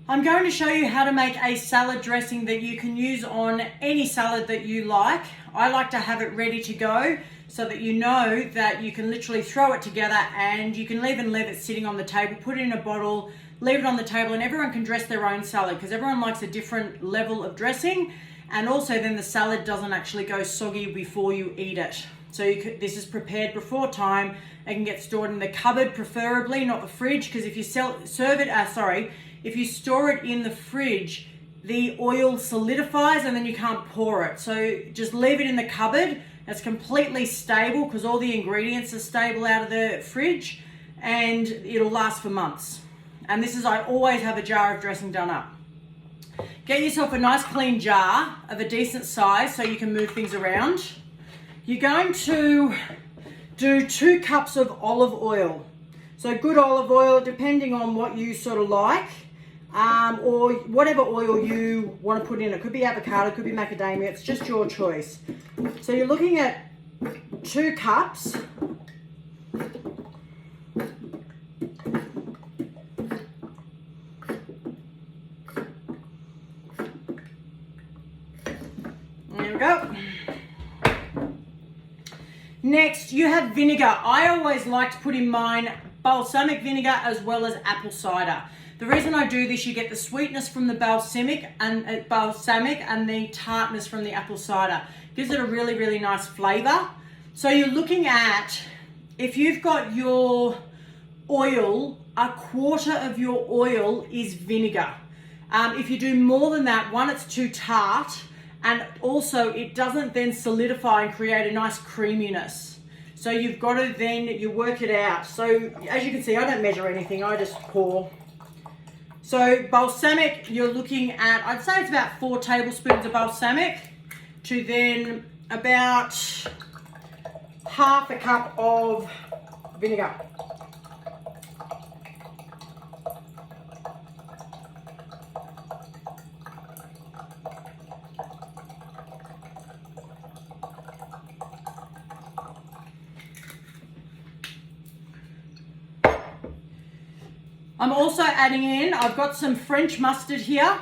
I'm going to show you how to make a salad dressing that you can use on any salad that you like. I like to have it ready to go so that you know that you can literally throw it together and you can leave it sitting on the table, put it in a bottle, leave it on the table, and everyone can dress their own salad because everyone likes a different level of dressing, and also then the salad doesn't actually go soggy before you eat it. So this is prepared before time. It can get stored in the cupboard, preferably, not the fridge, because if you if you store it in the fridge, the oil solidifies and then you can't pour it. So just leave it in the cupboard. It's completely stable because all the ingredients are stable out of the fridge, and it'll last for months. And this is, I always have a jar of dressing done up. Get yourself a nice clean jar of a decent size so you can move things around. You're going to do 2 cups of olive oil. So good olive oil, depending on what you sort of like, or whatever oil you want to put in. It could be avocado, it could be macadamia, it's just your choice. So you're looking at 2 cups. There we go. Next, you have vinegar. I always like to put in mine balsamic vinegar as well as apple cider. The reason I do this, you get the sweetness from the balsamic and the tartness from the apple cider. Gives it a really, really nice flavor. So you're looking at, if you've got your oil, 1/4 of your oil is vinegar. If you do more than that, one, it's too tart, and also it doesn't then solidify and create a nice creaminess. So you've got to then, you work it out. So as you can see, I don't measure anything, I just pour. So balsamic, you're looking at, I'd say it's about 4 tablespoons of balsamic to then about 1/2 cup of vinegar. I'm also adding in, I've got some French mustard here.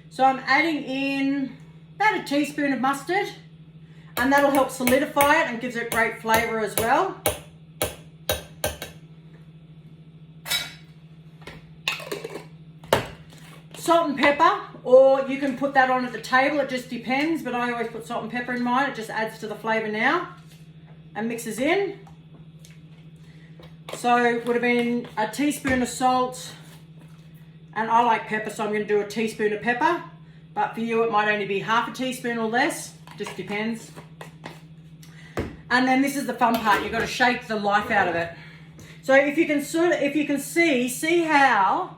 So I'm adding in about a teaspoon of mustard, and that'll help solidify it and gives it great flavor as well. Salt and pepper, or you can put that on at the table, it just depends, but I always put salt and pepper in mine. It just adds to the flavor now and mixes in. So it would have been a teaspoon of salt, and I like pepper, so I'm going to do a teaspoon of pepper, but for you it might only be 1/2 teaspoon or less, just depends. And then this is the fun part, you've got to shake the life out of it. So if you can see how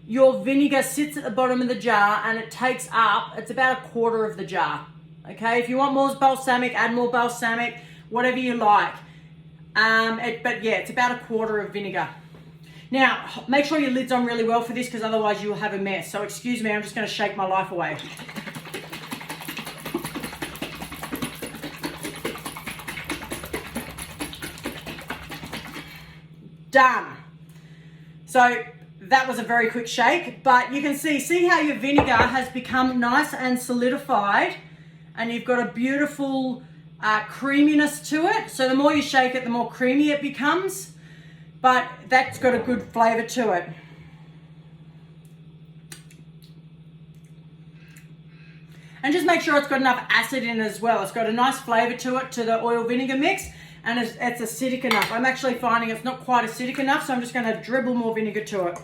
your vinegar sits at the bottom of the jar and it takes up, it's about 1/4 of the jar. Okay, if you want more balsamic, add more balsamic, whatever you like. But yeah, it's about 1/4 of vinegar. Now, make sure your lid's on really well for this, because otherwise you'll have a mess. So excuse me, I'm just going to shake my life away. Done. So that was a very quick shake, but you can see how your vinegar has become nice and solidified, and you've got a beautiful creaminess to it. So the more you shake it, the more creamy it becomes, but that's got a good flavor to it. And just make sure it's got enough acid in it as well. It's got a nice flavor to it, to the oil vinegar mix, and it's acidic enough. I'm actually finding it's not quite acidic enough, so I'm just going to dribble more vinegar to it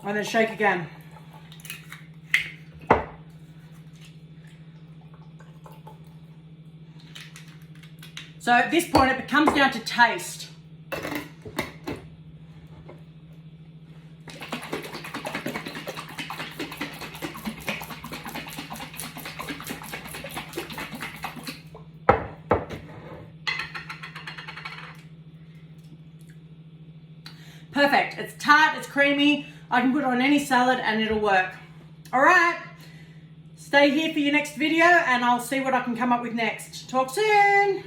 and then shake again. So at this point, it comes down to taste. Perfect. It's tart, it's creamy. I can put it on any salad and it'll work. All right. Stay here for your next video and I'll see what I can come up with next. Talk soon.